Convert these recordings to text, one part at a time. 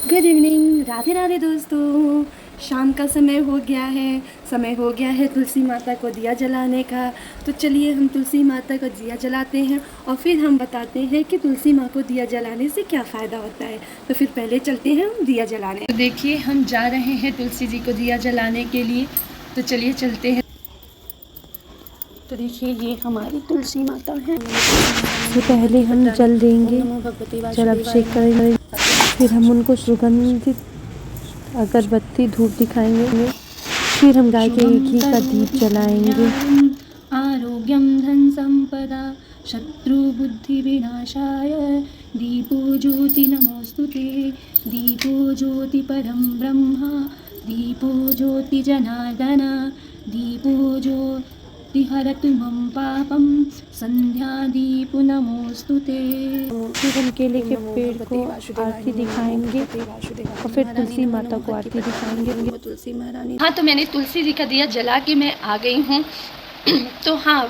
Good evening, Radhe Radhe दोस्तों। शाम का समय हो गया है तुलसी माता को दिया जलाने का। तो चलिए हम तुलसी माता को दिया जलाते हैं और फिर हम बताते हैं कि तुलसी माँ को दिया जलाने से क्या फ़ायदा होता है। तो फिर पहले चलते हैं हम दिया जलाने। तो देखिए हम जा रहे हैं तुलसी जी को दिया जलाने के लिए। तो चलिए चलते हैं। तो देखिए ये हमारी तुलसी माता है। तो पहले हम जल देंगे, जल अभिषेक करेंगे, फिर हम उनको सुगंधित अगरबत्ती धूप दिखाएंगे, फिर हम गाय के घी का दीप जलाएंगे। आरोग्यम धन संपदा शत्रु बुद्धि विनाशाय दीपो ज्योति नमोस्तुते। दीपो ज्योति परम ब्रह्म, दीपो ज्योति जनार्दन, दीपो ज्योति हरतु मम पापम, संध्या दीप नमोस्तुते। फिर हम केले के पेड़ को आरती दिखाएंगे और फिर तुलसी माता को आरती दिखाएंगे। तुलसी महारानी। हाँ, तो मैंने तुलसी जी का दिया जला के मैं आ गई हूँ। तो हाँ,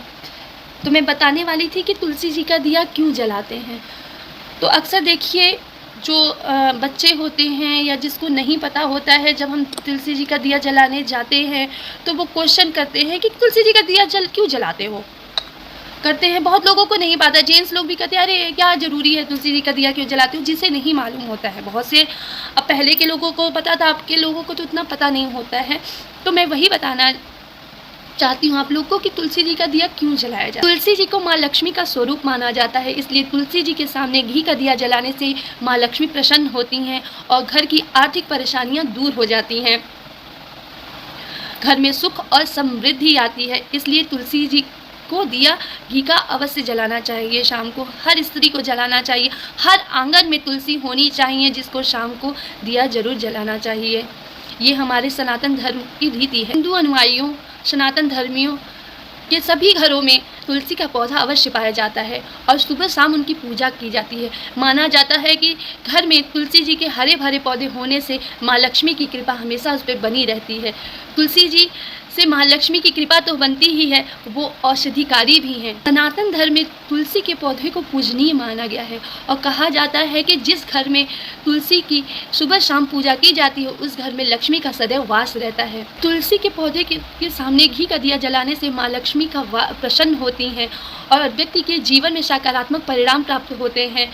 तो मैं बताने वाली थी कि तुलसी जी का दिया क्यों जलाते हैं। तो अक्सर देखिए जो बच्चे होते हैं या जिसको नहीं पता होता है, जब हम तुलसी जी का दिया जलाने जाते हैं तो वो क्वेश्चन करते हैं कि तुलसी जी का दिया क्यों जलाते हो करते हैं। बहुत लोगों को नहीं पता, जेंट्स लोग भी कहते हैं अरे क्या ज़रूरी है तुलसी जी का दिया क्यों जलाते हो, जिसे नहीं मालूम होता है। बहुत से अब पहले के लोगों को पता था, अब के लोगों को तो इतना पता नहीं होता है। तो मैं वही बताना चाहती हूँ आप लोग को कि तुलसी जी का दिया क्यों जलाया जाता है। तुलसी जी को माँ लक्ष्मी का स्वरूप माना जाता है, इसलिए तुलसी जी के सामने घी का दिया जलाने से माँ लक्ष्मी प्रसन्न होती हैं और घर की आर्थिक परेशानियाँ दूर हो जाती हैं, घर में सुख और समृद्धि आती है। इसलिए तुलसी जी को दिया घी का अवश्य जलाना चाहिए। शाम को हर स्त्री को जलाना चाहिए। हर आंगन में तुलसी होनी चाहिए जिसको शाम को दिया जरूर जलाना चाहिए। ये हमारे सनातन धर्म की रीति है। हिंदू अनुयायियों, सनातन धर्मियों के सभी घरों में तुलसी का पौधा अवश्य पाया जाता है और सुबह शाम उनकी पूजा की जाती है। माना जाता है कि घर में तुलसी जी के हरे भरे पौधे होने से माँ लक्ष्मी की कृपा हमेशा उस पर बनी रहती है। तुलसी जी से माँ लक्ष्मी की कृपा तो बनती ही है, वो औषधिकारी भी हैं। सनातन धर्म में तुलसी के पौधे को पूजनीय माना गया है और कहा जाता है कि जिस घर में तुलसी की सुबह शाम पूजा की जाती है उस घर में लक्ष्मी का सदैव वास रहता है। तुलसी के पौधे के सामने घी का दिया जलाने से माँ लक्ष्मी का प्रसन्न होती हैं और व्यक्ति के जीवन में सकारात्मक परिणाम प्राप्त होते हैं,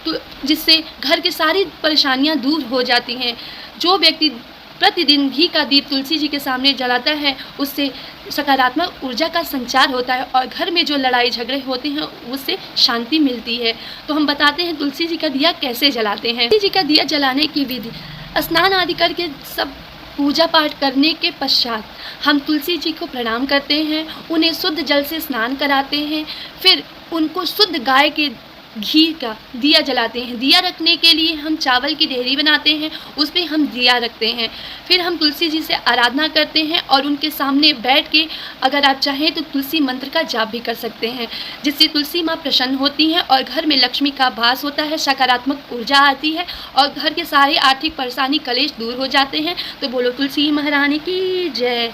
तो जिससे घर की सारी परेशानियाँ दूर हो जाती हैं। जो व्यक्ति प्रतिदिन घी का दीप तुलसी जी के सामने जलाता है उससे सकारात्मक ऊर्जा का संचार होता है और घर में जो लड़ाई झगड़े होते हैं उससे शांति मिलती है। तो हम बताते हैं तुलसी जी का दिया कैसे जलाते हैं। तुलसी जी का दिया जलाने की विधि, स्नान आदि करके सब पूजा पाठ करने के पश्चात हम तुलसी जी को प्रणाम करते हैं, उन्हें शुद्ध जल से स्नान कराते हैं, फिर उनको शुद्ध गाय के घी का दिया जलाते हैं। दिया रखने के लिए हम चावल की डेहरी बनाते हैं, उस पर हम दिया रखते हैं। फिर हम तुलसी जी से आराधना करते हैं और उनके सामने बैठ के अगर आप चाहें तो तुलसी मंत्र का जाप भी कर सकते हैं, जिससे तुलसी माँ प्रसन्न होती हैं और घर में लक्ष्मी का वास होता है, सकारात्मक ऊर्जा आती है और घर के सारे आर्थिक परेशानी कलेश दूर हो जाते हैं। तो बोलो तुलसी महारानी की जय।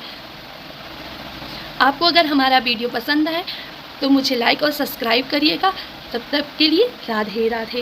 आपको अगर हमारा वीडियो पसंद आए तो मुझे लाइक और सब्सक्राइब करिएगा। तब तक के लिए राधे राधे।